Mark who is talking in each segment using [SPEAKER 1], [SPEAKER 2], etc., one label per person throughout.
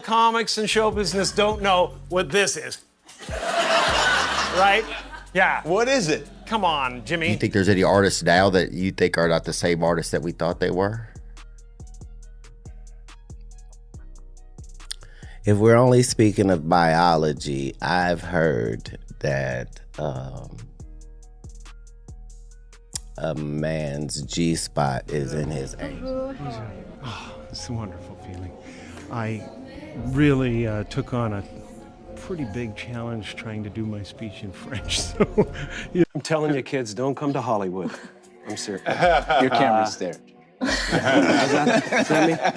[SPEAKER 1] comics and show business don't know what this is. Right? Yeah.
[SPEAKER 2] What is it?
[SPEAKER 1] Come on, Jimmy.
[SPEAKER 3] Do you think there's any artists now that you think are not the same artists that we thought they were?
[SPEAKER 4] If we're only speaking of biology, I've heard that a man's G-spot is in his anus.
[SPEAKER 5] Oh, it's a wonderful feeling. I really took on a pretty big challenge trying to do my speech in French. So, yeah.
[SPEAKER 6] I'm telling you, kids, don't come to Hollywood. I'm serious. Your camera's there.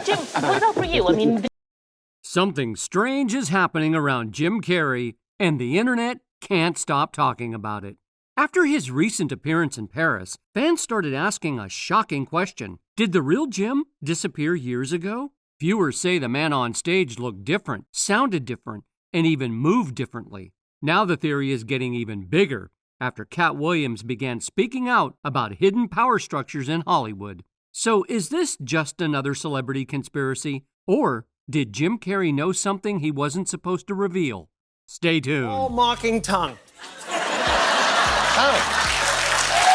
[SPEAKER 7] Jim, what about for you? I mean...
[SPEAKER 8] Something strange is happening around Jim Carrey, and the internet can't stop talking about it. After his recent appearance in Paris, fans started asking a shocking question. Did the real Jim disappear years ago? Viewers say the man on stage looked different, sounded different, and even moved differently. Now the theory is getting even bigger after Katt Williams began speaking out about hidden power structures in Hollywood. So is this just another celebrity conspiracy? Or did Jim Carrey know something he wasn't supposed to reveal? Stay tuned.
[SPEAKER 1] All mocking tongue.
[SPEAKER 2] Oh,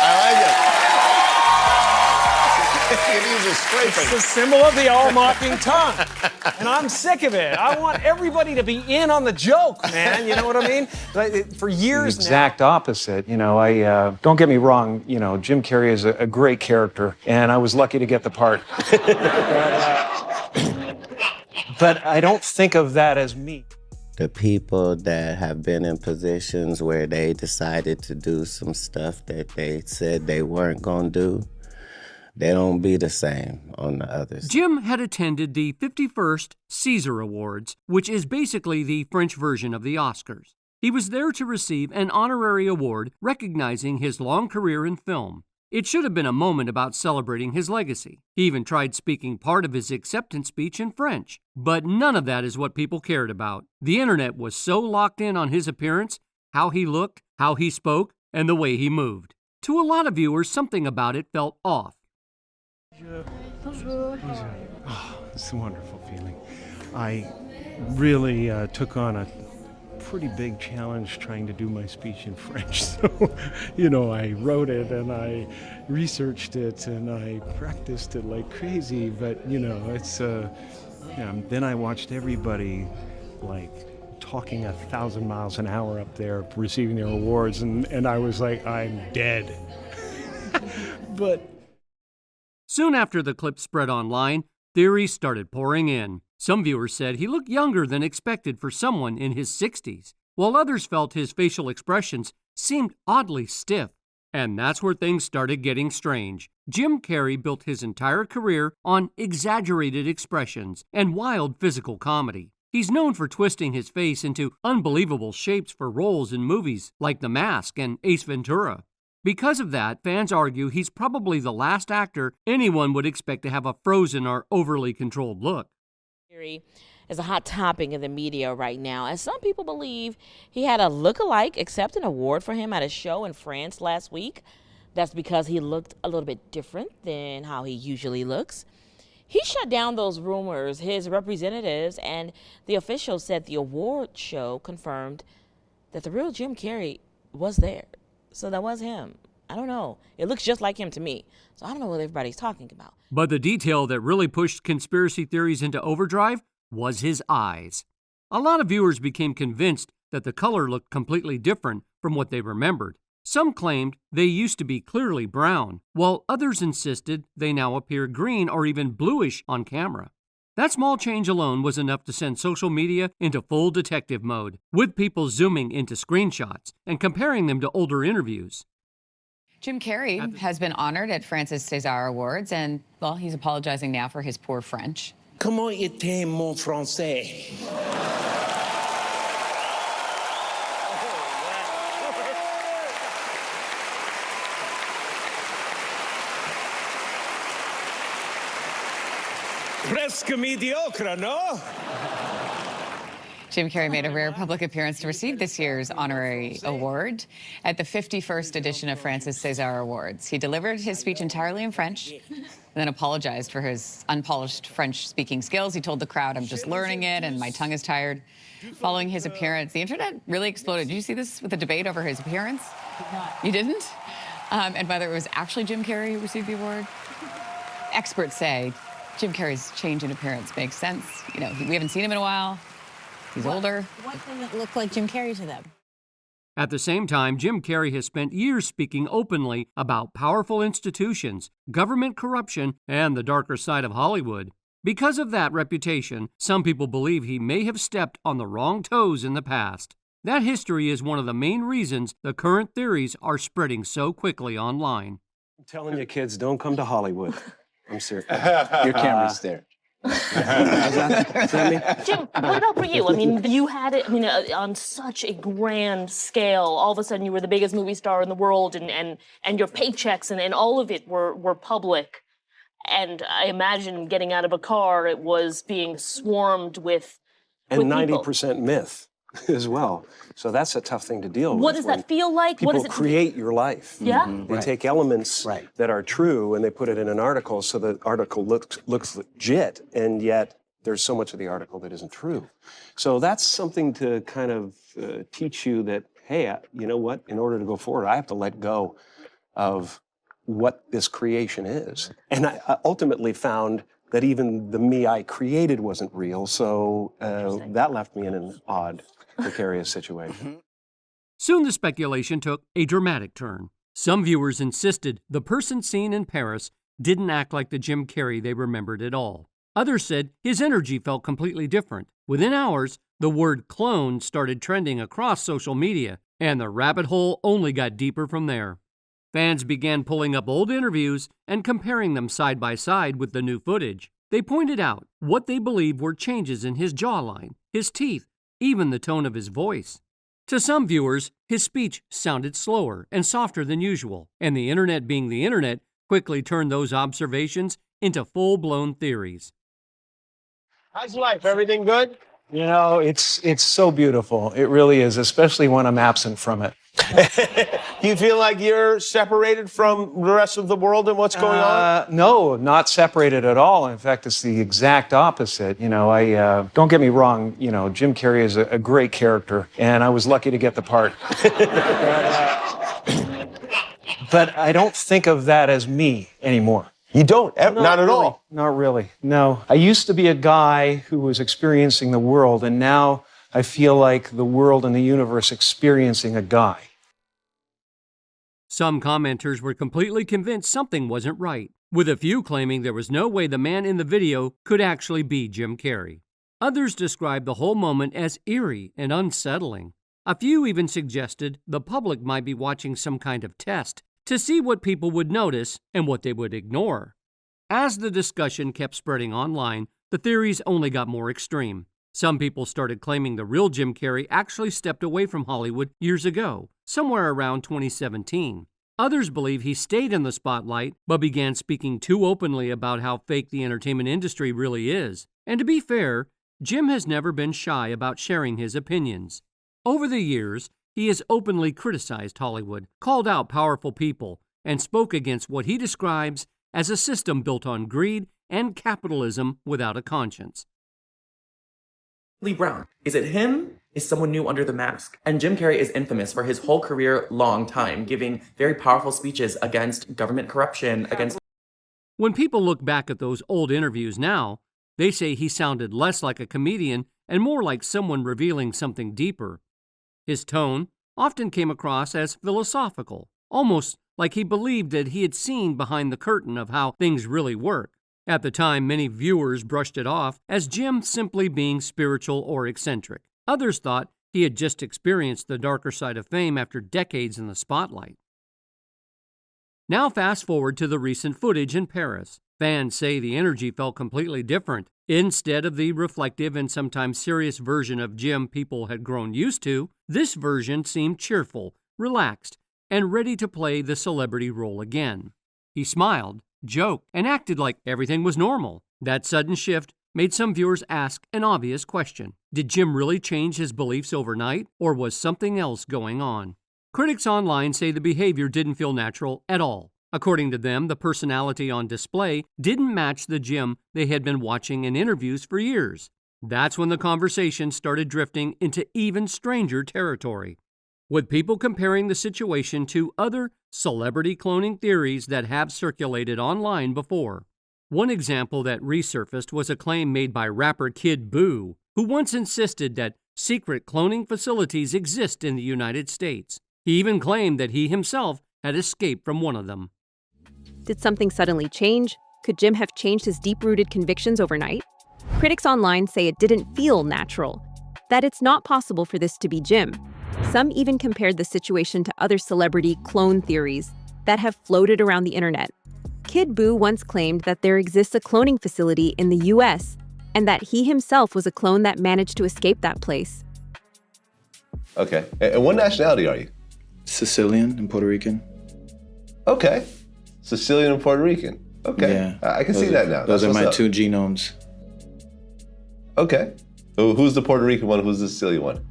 [SPEAKER 2] I like it. It is a scraping.
[SPEAKER 1] It's the symbol of the all mocking tongue. And I'm sick of it. I want everybody to be in on the joke, man. You know what I mean? For years
[SPEAKER 6] The exact opposite. You know, don't get me wrong, you know, Jim Carrey is a great character, and I was lucky to get the part. But I don't think of that as me.
[SPEAKER 4] The people that have been in positions where they decided to do some stuff that they said they weren't going to do, they don't be the same on the others.
[SPEAKER 8] Jim had attended the 51st Caesar Awards, which is basically the French version of the Oscars. He was there to receive an honorary award recognizing his long career in film. It should have been a moment about celebrating his legacy. He even tried speaking part of his acceptance speech in French. But none of that is what people cared about. The internet was so locked in on his appearance, how he looked, how he spoke, and the way he moved. To a lot of viewers, something about it felt off.
[SPEAKER 5] Oh, it's a wonderful feeling. I really took on a pretty big challenge trying to do my speech in French. So, you know, I wrote it and I researched it and I practiced it like crazy. But, you know, it's, then I watched everybody like talking 1,000 miles an hour up there receiving their awards. And I was like, I'm dead. But
[SPEAKER 8] soon after the clip spread online, theories started pouring in. Some viewers said he looked younger than expected for someone in his 60s, while others felt his facial expressions seemed oddly stiff. And that's where things started getting strange. Jim Carrey built his entire career on exaggerated expressions and wild physical comedy. He's known for twisting his face into unbelievable shapes for roles in movies like The Mask and Ace Ventura. Because of that, fans argue he's probably the last actor anyone would expect to have a frozen or overly controlled look.
[SPEAKER 7] Is a hot topic in the media right now, as some people believe he had a look-alike accept an award for him at a show in France last week. That's because he looked a little bit different than how he usually looks. He shut down those rumors. His representatives and the officials said the award show confirmed that the real Jim Carrey was there. So that was him. I don't know. It looks just like him to me. So I don't know what everybody's talking about.
[SPEAKER 8] But the detail that really pushed conspiracy theories into overdrive was his eyes. A lot of viewers became convinced that the color looked completely different from what they remembered. Some claimed they used to be clearly brown, while others insisted they now appear green or even bluish on camera. That small change alone was enough to send social media into full detective mode, with people zooming into screenshots and comparing them to older interviews.
[SPEAKER 9] Jim Carrey has been honored at France's César Awards, and, well, he's apologizing now for his poor French.
[SPEAKER 10] Comment était mon français? Presque médiocre, no?
[SPEAKER 9] Jim Carrey made a rare public appearance to receive this year's honorary award at the 51st edition of France's César Awards. He delivered his speech entirely in French. and then apologized for his unpolished French-speaking skills. He told the crowd, "I'm just learning it, and my tongue is tired." Following his appearance, the internet really exploded. Did you see this with the debate over his appearance? You didn't? And whether it was actually Jim Carrey who received the award? Experts say Jim Carrey's change in appearance makes sense. You know, we haven't seen him in a while. He's older.
[SPEAKER 11] What thing that looked like Jim Carrey to them?
[SPEAKER 8] At the same time, Jim Carrey has spent years speaking openly about powerful institutions, government corruption, and the darker side of Hollywood. Because of that reputation, some people believe he may have stepped on the wrong toes in the past. That history is one of the main reasons the current theories are spreading so quickly online.
[SPEAKER 5] I'm telling you, kids, don't come to Hollywood. I'm serious.
[SPEAKER 2] Your camera's there.
[SPEAKER 12] Jim, what about for you? I mean, you had it, on such a grand scale. All of a sudden, you were the biggest movie star in the world, and your paychecks and all of it were public. And I imagine getting out of a car, it was being swarmed with
[SPEAKER 5] And
[SPEAKER 12] people.
[SPEAKER 5] 90% myth as well. So that's a tough thing to deal with.
[SPEAKER 12] What does that feel like?
[SPEAKER 5] People
[SPEAKER 12] What does it
[SPEAKER 5] create your life.
[SPEAKER 12] Yeah?
[SPEAKER 5] They take elements that are true and they put it in an article so the article looks legit, and yet there's so much of the article that isn't true. So that's something to kind of teach you that, hey, you know what? In order to go forward, I have to let go of what this creation is. And I ultimately found that even the me I created wasn't real, so that left me in an odd, precarious situation.
[SPEAKER 8] Soon the speculation took a dramatic turn. Some viewers insisted the person seen in Paris didn't act like the Jim Carrey they remembered at all. Others said his energy felt completely different. Within hours, the word clone started trending across social media, and the rabbit hole only got deeper from there. Fans began pulling up old interviews and comparing them side by side with the new footage. They pointed out what they believed were changes in his jawline, his teeth, even the tone of his voice. To some viewers, his speech sounded slower and softer than usual, and the internet being the internet quickly turned those observations into full-blown theories.
[SPEAKER 2] How's life? Everything good?
[SPEAKER 6] You know, it's so beautiful. It really is, especially when I'm absent from it.
[SPEAKER 2] Do you feel like you're separated from the rest of the world and what's going on?
[SPEAKER 6] No, not separated at all. In fact, it's the exact opposite. You know, don't get me wrong, you know, Jim Carrey is a great character, and I was lucky to get the part. But I don't think of that as me anymore.
[SPEAKER 2] You don't? Not at all?
[SPEAKER 6] Not really, no. I used to be a guy who was experiencing the world, and now I feel like the world and the universe experiencing a guy.
[SPEAKER 8] Some commenters were completely convinced something wasn't right, with a few claiming there was no way the man in the video could actually be Jim Carrey. Others described the whole moment as eerie and unsettling. A few even suggested the public might be watching some kind of test to see what people would notice and what they would ignore. As the discussion kept spreading online, the theories only got more extreme. Some people started claiming the real Jim Carrey actually stepped away from Hollywood years ago, somewhere around 2017. Others believe he stayed in the spotlight, but began speaking too openly about how fake the entertainment industry really is. And to be fair, Jim has never been shy about sharing his opinions. Over the years, he has openly criticized Hollywood, called out powerful people, and spoke against what he describes as a system built on greed and capitalism without a conscience.
[SPEAKER 13] Lee Brown. Is it him? Is someone new under the mask? And Jim Carrey is infamous for his whole career long time, giving very powerful speeches against government corruption, against...
[SPEAKER 8] When people look back at those old interviews now, they say he sounded less like a comedian and more like someone revealing something deeper. His tone often came across as philosophical, almost like he believed that he had seen behind the curtain of how things really work. At the time, many viewers brushed it off as Jim simply being spiritual or eccentric. Others thought he had just experienced the darker side of fame after decades in the spotlight. Now fast forward to the recent footage in Paris. Fans say the energy felt completely different. Instead of the reflective and sometimes serious version of Jim people had grown used to, this version seemed cheerful, relaxed, and ready to play the celebrity role again. He smiled, joked, and acted like everything was normal. That sudden shift made some viewers ask an obvious question. Did Jim really change his beliefs overnight, or was something else going on? Critics online say the behavior didn't feel natural at all. According to them, the personality on display didn't match the Jim they had been watching in interviews for years. That's when the conversation started drifting into even stranger territory, with people comparing the situation to other celebrity cloning theories that have circulated online before. One example that resurfaced was a claim made by rapper Kid Buu, who once insisted that secret cloning facilities exist in the United States. He even claimed that he himself had escaped from one of them.
[SPEAKER 14] Did something suddenly change? Could Jim have changed his deep-rooted convictions overnight? Critics online say it didn't feel natural, that it's not possible for this to be Jim. Some even compared the situation to other celebrity clone theories that have floated around the internet. Kid Buu once claimed that there exists a cloning facility in the US and that he himself was a clone that managed to escape that place.
[SPEAKER 15] Okay. And what nationality are you?
[SPEAKER 16] Sicilian and Puerto Rican.
[SPEAKER 15] Okay. Sicilian and Puerto Rican. Okay.
[SPEAKER 16] Yeah.
[SPEAKER 15] I can see that now.
[SPEAKER 16] Those are
[SPEAKER 15] what's
[SPEAKER 16] my
[SPEAKER 15] up.
[SPEAKER 16] two genomes.
[SPEAKER 15] Okay. So who's the Puerto Rican one? Who's the Sicilian one?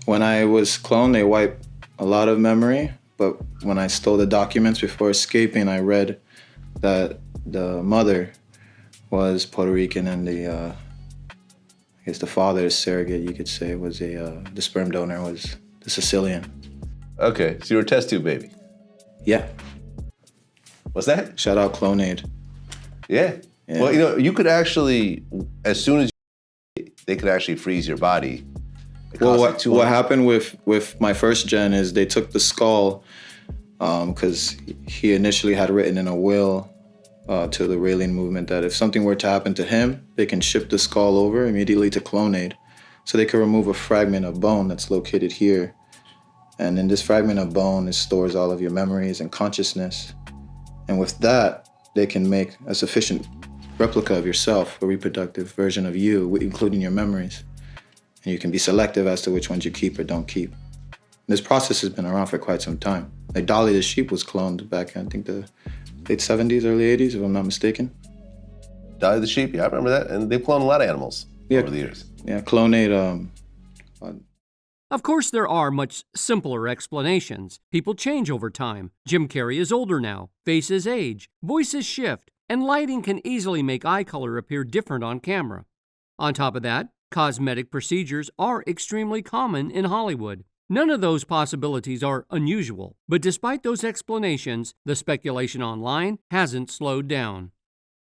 [SPEAKER 16] When I was cloned, they wiped a lot of memory, but when I stole the documents before escaping, I read that the mother was Puerto Rican and I guess the father, surrogate, you could say, was the sperm donor was the Sicilian.
[SPEAKER 15] Okay, so you're a test tube baby.
[SPEAKER 16] Yeah.
[SPEAKER 15] What's that?
[SPEAKER 16] Shout out CLONED.
[SPEAKER 15] Yeah. Well, you could actually, as soon as they could actually freeze your body.
[SPEAKER 16] Well, what happened with my first gen is they took the skull because he initially had written in a will to the Raelian movement that if something were to happen to him, they can ship the skull over immediately to CLONED. So they can remove a fragment of bone that's located here. And in this fragment of bone, it stores all of your memories and consciousness. And with that, they can make a sufficient replica of yourself, a reproductive version of you, including your memories. And you can be selective as to which ones you keep or don't keep. This process has been around for quite some time. Like Dolly the sheep was cloned back in, I think, the late 70s, early 80s, if I'm not mistaken.
[SPEAKER 15] Dolly the sheep, yeah, I remember that. And they've cloned a lot of animals over the years.
[SPEAKER 16] Yeah, CLONED.
[SPEAKER 8] Of course, there are much simpler explanations. People change over time. Jim Carrey is older now, faces age, voices shift, and lighting can easily make eye color appear different on camera. On top of that, cosmetic procedures are extremely common in Hollywood. None of those possibilities are unusual, but despite those explanations, the speculation online hasn't slowed down.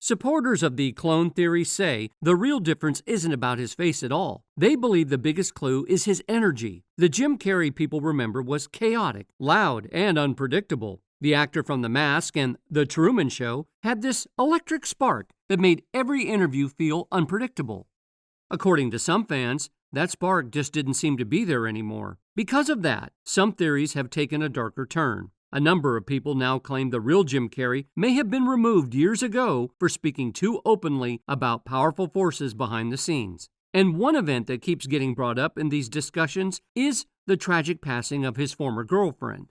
[SPEAKER 8] Supporters of the clone theory say the real difference isn't about his face at all. They believe the biggest clue is his energy. The Jim Carrey people remember was chaotic, loud, and unpredictable. The actor from The Mask and The Truman Show had this electric spark that made every interview feel unpredictable. According to some fans, that spark just didn't seem to be there anymore. Because of that, some theories have taken a darker turn. A number of people now claim the real Jim Carrey may have been removed years ago for speaking too openly about powerful forces behind the scenes. And one event that keeps getting brought up in these discussions is the tragic passing of his former girlfriend.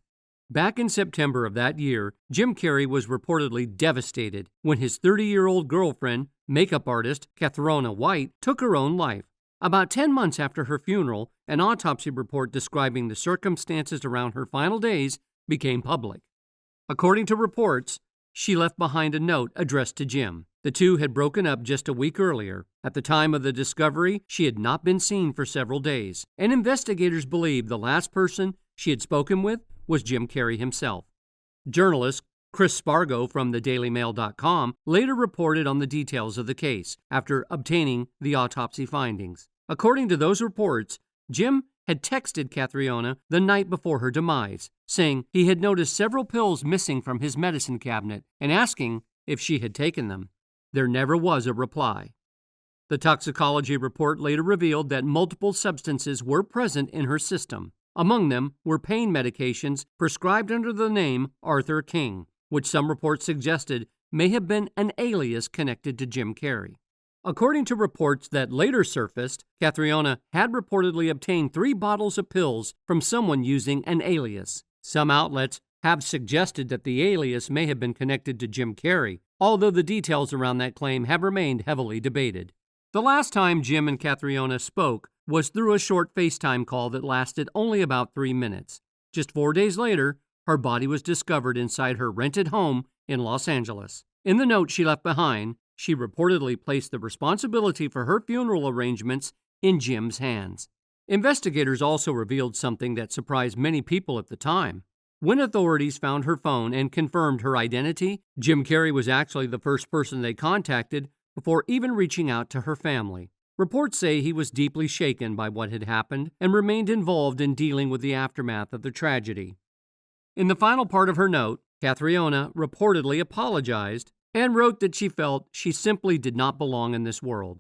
[SPEAKER 8] Back in September of that year, Jim Carrey was reportedly devastated when his 30-year-old girlfriend, makeup artist Katharina White, took her own life. About 10 months after her funeral, an autopsy report describing the circumstances around her final days became public. According to reports, she left behind a note addressed to Jim. The two had broken up just a week earlier. At the time of the discovery, she had not been seen for several days, and investigators believe the last person she had spoken with was Jim Carrey himself. Journalist Chris Spargo from thedailymail.com later reported on the details of the case after obtaining the autopsy findings. According to those reports, Jim had texted Katharina the night before her demise, saying he had noticed several pills missing from his medicine cabinet and asking if she had taken them. There never was a reply. The toxicology report later revealed that multiple substances were present in her system. Among them were pain medications prescribed under the name Arthur King, which some reports suggested may have been an alias connected to Jim Carrey. According to reports that later surfaced, Katharina had reportedly obtained 3 bottles of pills from someone using an alias. Some outlets have suggested that the alias may have been connected to Jim Carrey, although the details around that claim have remained heavily debated. The last time Jim and Katharina spoke was through a short FaceTime call that lasted only about 3 minutes. Just 4 days later, her body was discovered inside her rented home in Los Angeles. In the note she left behind, she reportedly placed the responsibility for her funeral arrangements in Jim's hands. Investigators also revealed something that surprised many people at the time. When authorities found her phone and confirmed her identity, Jim Carrey was actually the first person they contacted before even reaching out to her family. Reports say he was deeply shaken by what had happened and remained involved in dealing with the aftermath of the tragedy. In the final part of her note, Catriona reportedly apologized and wrote that she felt she simply did not belong in this world.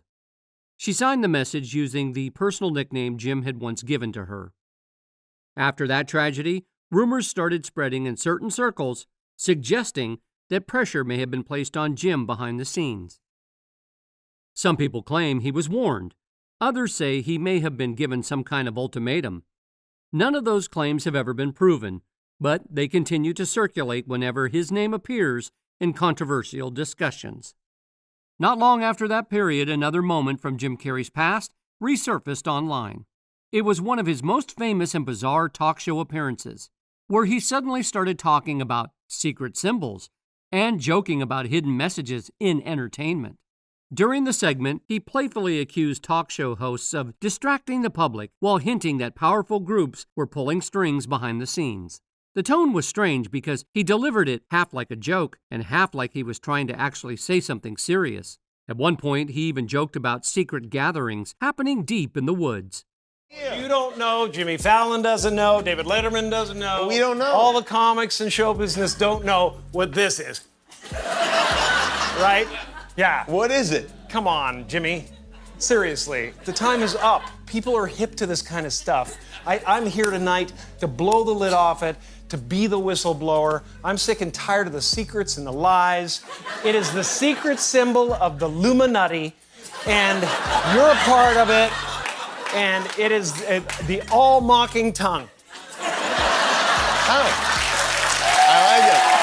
[SPEAKER 8] She signed the message using the personal nickname Jim had once given to her. After that tragedy, rumors started spreading in certain circles, suggesting that pressure may have been placed on Jim behind the scenes. Some people claim he was warned. Others say he may have been given some kind of ultimatum. None of those claims have ever been proven, but they continue to circulate whenever his name appears in controversial discussions. Not long after that period, another moment from Jim Carrey's past resurfaced online. It was one of his most famous and bizarre talk show appearances, where he suddenly started talking about secret symbols and joking about hidden messages in entertainment. During the segment, he playfully accused talk show hosts of distracting the public while hinting that powerful groups were pulling strings behind the scenes. The tone was strange because he delivered it half like a joke and half like he was trying to actually say something serious. At one point, he even joked about secret gatherings happening deep in the woods.
[SPEAKER 1] You don't know, Jimmy Fallon doesn't know, David Letterman doesn't know.
[SPEAKER 2] We don't know.
[SPEAKER 1] All the comics and show business don't know what this is. Right? Yeah.
[SPEAKER 2] What is it?
[SPEAKER 1] Come on, Jimmy. Seriously, the time is up. People are hip to this kind of stuff. I'm here tonight to blow the lid off it, to be the whistleblower. I'm sick and tired of the secrets and the lies. It is the secret symbol of the Illuminati, and you're a part of it, and it is the all-mocking tongue.
[SPEAKER 2] Tongue. I like it.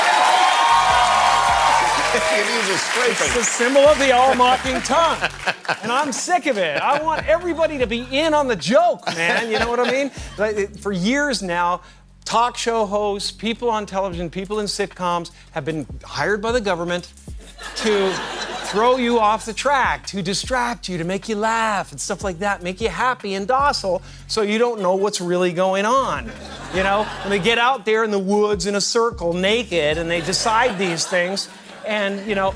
[SPEAKER 2] It needs a scraping.
[SPEAKER 1] It's the symbol of the all-mocking tongue. And I'm sick of it. I want everybody to be in on the joke, man. You know what I mean? For years now, talk show hosts, people on television, people in sitcoms have been hired by the government to throw you off the track, to distract you, to make you laugh and stuff like that, make you happy and docile so you don't know what's really going on. You know, when they get out there in the woods in a circle naked and they decide these things and, you know,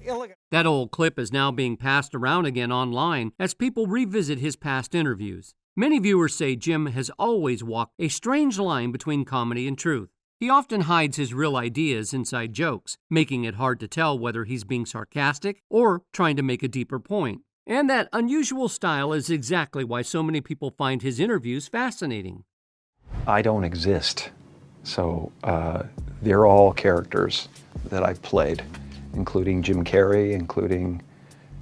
[SPEAKER 1] look.
[SPEAKER 8] That old clip is now being passed around again online as people revisit his past interviews. Many viewers say Jim has always walked a strange line between comedy and truth. He often hides his real ideas inside jokes, making it hard to tell whether he's being sarcastic or trying to make a deeper point. And that unusual style is exactly why so many people find his interviews fascinating.
[SPEAKER 6] I don't exist. So they're all characters that I've played, including Jim Carrey, including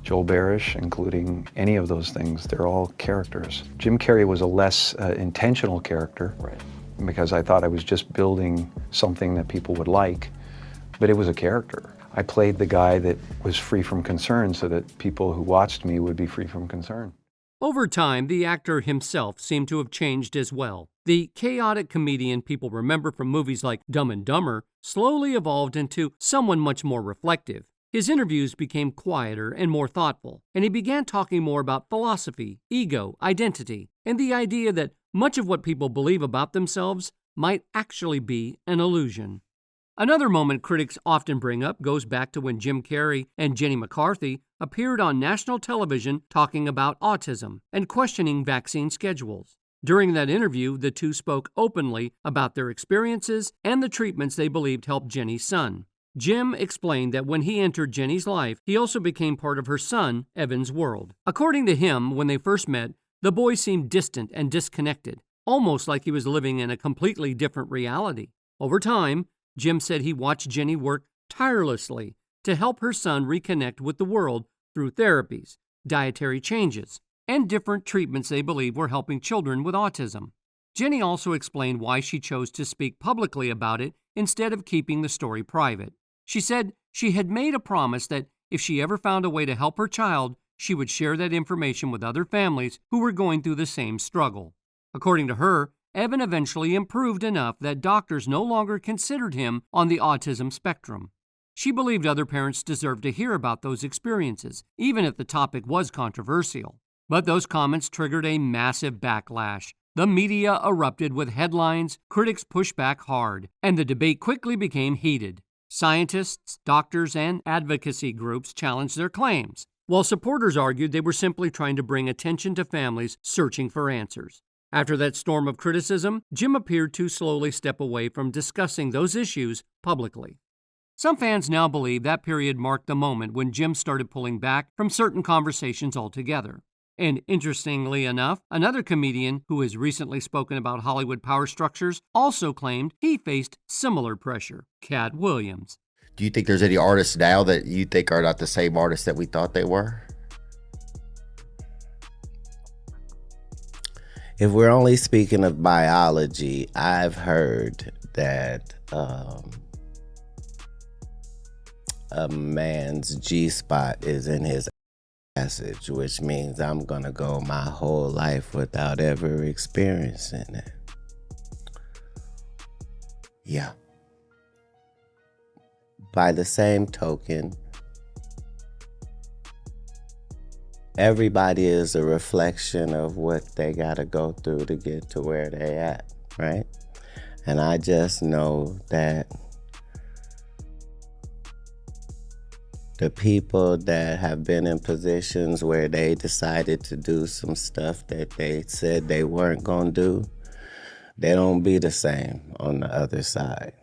[SPEAKER 6] Joel Barish, including any of those things. They're all characters. Jim Carrey was a less intentional character, right, because I thought I was just building something that people would like, but it was a character. I played the guy that was free from concern so that people who watched me would be free from concern.
[SPEAKER 8] Over time, the actor himself seemed to have changed as well. The chaotic comedian people remember from movies like Dumb and Dumber slowly evolved into someone much more reflective. His interviews became quieter and more thoughtful, and he began talking more about philosophy, ego, identity, and the idea that much of what people believe about themselves might actually be an illusion. Another moment critics often bring up goes back to when Jim Carrey and Jenny McCarthy appeared on national television talking about autism and questioning vaccine schedules. During that interview, the two spoke openly about their experiences and the treatments they believed helped Jenny's son. Jim explained that when he entered Jenny's life, he also became part of her son, Evan's world. According to him, when they first met, the boy seemed distant and disconnected, almost like he was living in a completely different reality. Over time, Jim said he watched Jenny work tirelessly to help her son reconnect with the world through therapies, dietary changes, and different treatments they believe were helping children with autism. Jenny also explained why she chose to speak publicly about it instead of keeping the story private. She said she had made a promise that if she ever found a way to help her child, she would share that information with other families who were going through the same struggle. According to her, Evan eventually improved enough that doctors no longer considered him on the autism spectrum. She believed other parents deserved to hear about those experiences, even if the topic was controversial. But those comments triggered a massive backlash. The media erupted with headlines, critics pushed back hard, and the debate quickly became heated. Scientists, doctors, and advocacy groups challenged their claims, while supporters argued they were simply trying to bring attention to families searching for answers. After that storm of criticism, Jim appeared to slowly step away from discussing those issues publicly. Some fans now believe that period marked the moment when Jim started pulling back from certain conversations altogether. And interestingly enough, another comedian who has recently spoken about Hollywood power structures also claimed he faced similar pressure, Katt Williams.
[SPEAKER 3] Do you think there's any artists now that you think are not the same artists that we thought they were?
[SPEAKER 4] If we're only speaking of biology, I've heard that a man's G-spot is in his passage, which means I'm gonna go my whole life without ever experiencing it. Yeah. By the same token, everybody is a reflection of what they gotta go through to get to where they at, right? And I just know that the people that have been in positions where they decided to do some stuff that they said they weren't gonna do, they don't be the same on the other side.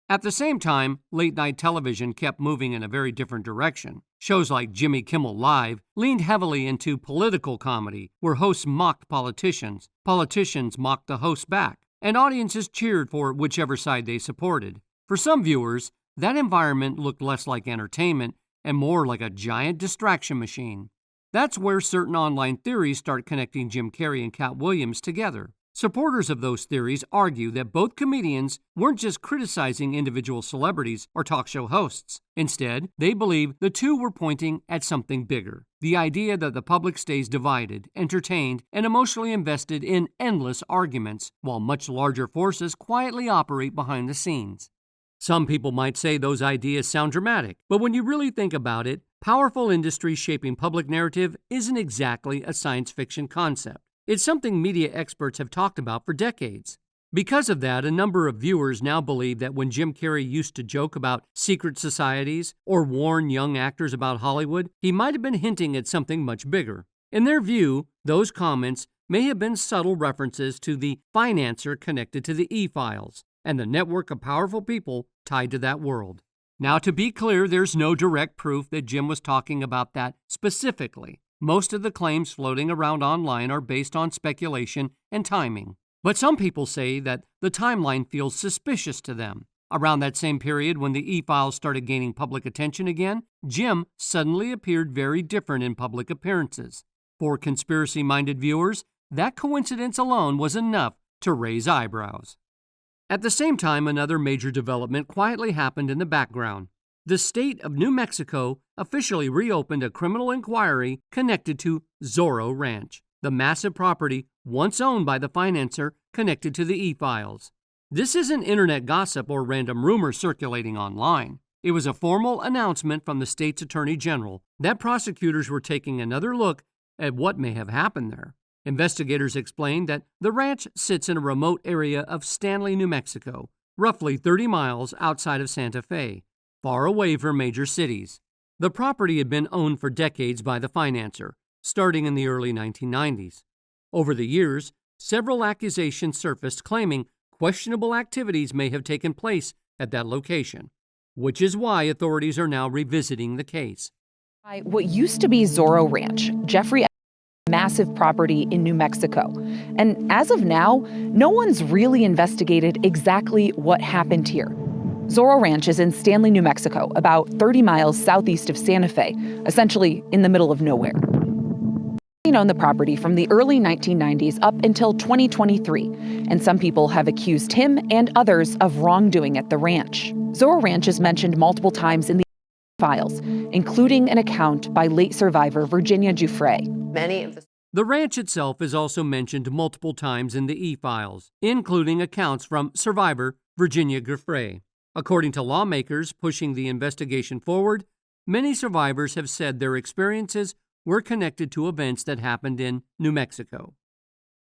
[SPEAKER 8] At the same time, late-night television kept moving in a very different direction. Shows like Jimmy Kimmel Live leaned heavily into political comedy, where hosts mocked politicians, politicians mocked the hosts back, and audiences cheered for whichever side they supported. For some viewers, that environment looked less like entertainment and more like a giant distraction machine. That's where certain online theories start connecting Jim Carrey and Katt Williams together. Supporters of those theories argue that both comedians weren't just criticizing individual celebrities or talk show hosts. Instead, they believe the two were pointing at something bigger, the idea that the public stays divided, entertained, and emotionally invested in endless arguments, while much larger forces quietly operate behind the scenes. Some people might say those ideas sound dramatic, but when you really think about it, powerful industries shaping public narrative isn't exactly a science fiction concept. It's something media experts have talked about for decades. Because of that, a number of viewers now believe that when Jim Carrey used to joke about secret societies or warn young actors about Hollywood, he might have been hinting at something much bigger. In their view, those comments may have been subtle references to the financier connected to the E-Files and the network of powerful people tied to that world. Now, to be clear, there's no direct proof that Jim was talking about that specifically. Most of the claims floating around online are based on speculation and timing. But some people say that the timeline feels suspicious to them. Around that same period when the E-Files started gaining public attention again, Jim suddenly appeared very different in public appearances. For conspiracy-minded viewers, that coincidence alone was enough to raise eyebrows. At the same time, another major development quietly happened in the background. The state of New Mexico officially reopened a criminal inquiry connected to Zorro Ranch, the massive property once owned by the financier connected to the E-Files. This isn't internet gossip or random rumors circulating online. It was a formal announcement from the state's attorney general that prosecutors were taking another look at what may have happened there. Investigators explained that the ranch sits in a remote area of Stanley, New Mexico, roughly 30 miles outside of Santa Fe, far away from major cities. The property had been owned for decades by the financier, starting in the early 1990s. Over the years, several accusations surfaced claiming questionable activities may have taken place at that location, which is why authorities are now revisiting the case.
[SPEAKER 17] What used to be Zorro Ranch, Jeffrey massive property in New Mexico. And as of now, no one's really investigated exactly what happened here. Zorro Ranch is in Stanley, New Mexico, about 30 miles southeast of Santa Fe, essentially in the middle of nowhere. He owned the property from the early 1990s up until 2023, and some people have accused him and others of wrongdoing at the ranch. Zorro Ranch is mentioned multiple times in the files, including an account by late survivor Virginia Giuffre.
[SPEAKER 18] Many of the
[SPEAKER 8] The ranch itself is also mentioned multiple times in the e-files, including accounts from survivor Virginia Giuffre. According to lawmakers pushing the investigation forward, many survivors have said their experiences were connected to events that happened in New Mexico.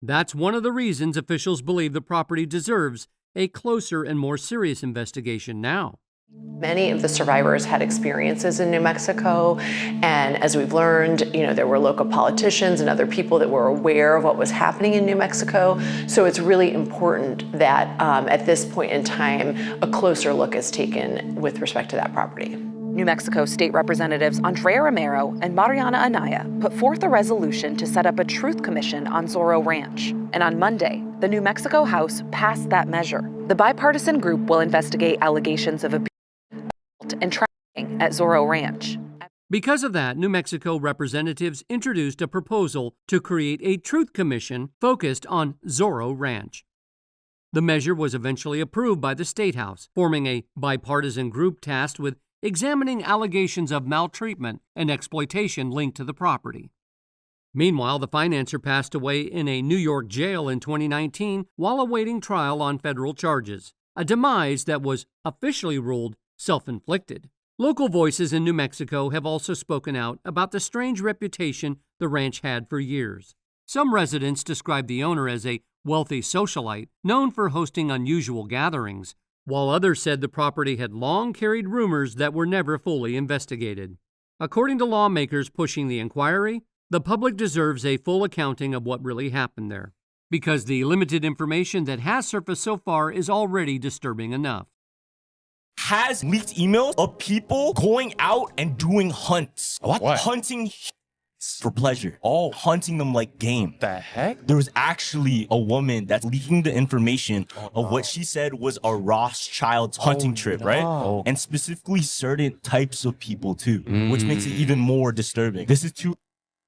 [SPEAKER 8] That's one of the reasons officials believe the property deserves a closer and more serious investigation now.
[SPEAKER 18] Many of the survivors had experiences in New Mexico, and as we've learned, there were local politicians and other people that were aware of what was happening in New Mexico. So it's really important that at this point in time, a closer look is taken with respect to that property.
[SPEAKER 17] New Mexico State Representatives Andrea Romero and Mariana Anaya put forth a resolution to set up a truth commission on Zorro Ranch. And on Monday, the New Mexico House passed that measure. The bipartisan group will investigate allegations of abuse and trafficking at Zorro Ranch.
[SPEAKER 8] Because of that, New Mexico representatives introduced a proposal to create a truth commission focused on Zorro Ranch. The measure was eventually approved by the State House, forming a bipartisan group tasked with examining allegations of maltreatment and exploitation linked to the property. Meanwhile, the financier passed away in a New York jail in 2019 while awaiting trial on federal charges, a demise that was officially ruled self-inflicted. Local voices in New Mexico have also spoken out about the strange reputation the ranch had for years. Some residents described the owner as a wealthy socialite known for hosting unusual gatherings, while others said the property had long carried rumors that were never fully investigated. According to lawmakers pushing the inquiry, the public deserves a full accounting of what really happened there, because the limited information that has surfaced so far is already disturbing enough.
[SPEAKER 19] Has leaked emails of people going out and doing hunts. What? Hunting for pleasure. Oh, hunting them like game. The heck? There was actually a woman that's leaking the information of what she said was a Rothschild's hunting trip, right? And specifically certain types of people too, which makes it even more disturbing. This is too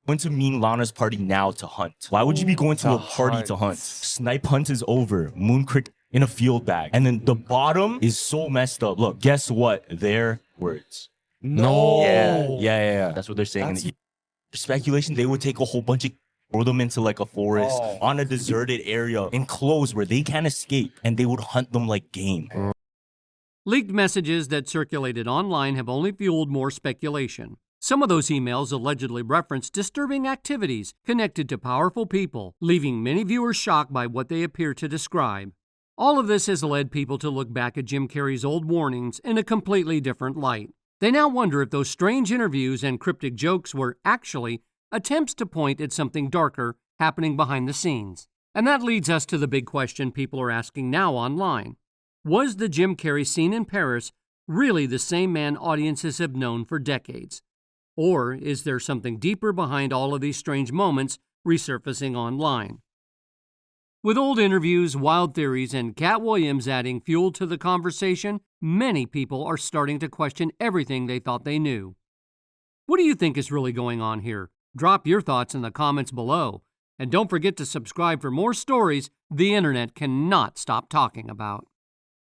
[SPEAKER 19] going to mean Lana's party now to hunt. Why would you be going to a party to hunt? Snipe hunt is over. Moon cricket in a field bag. And then the bottom is so messed up. Look, guess what? Their words. No. Yeah. That's what they're saying. That's... Speculation, they would take a whole bunch of throw them into like a forest on a deserted area enclosed where they can't escape, and they would hunt them like game.
[SPEAKER 8] Leaked messages that circulated online have only fueled more speculation. Some of those emails allegedly referenced disturbing activities connected to powerful people, leaving many viewers shocked by what they appear to describe. All of this has led people to look back at Jim Carrey's old warnings in a completely different light. They now wonder if those strange interviews and cryptic jokes were actually attempts to point at something darker happening behind the scenes. And that leads us to the big question people are asking now online. Was the Jim Carrey scene in Paris really the same man audiences have known for decades? Or is there something deeper behind all of these strange moments resurfacing online? With old interviews, wild theories, and Katt Williams adding fuel to the conversation, many people are starting to question everything they thought they knew. What do you think is really going on here? Drop your thoughts in the comments below. And don't forget to subscribe for more stories the internet cannot stop talking about.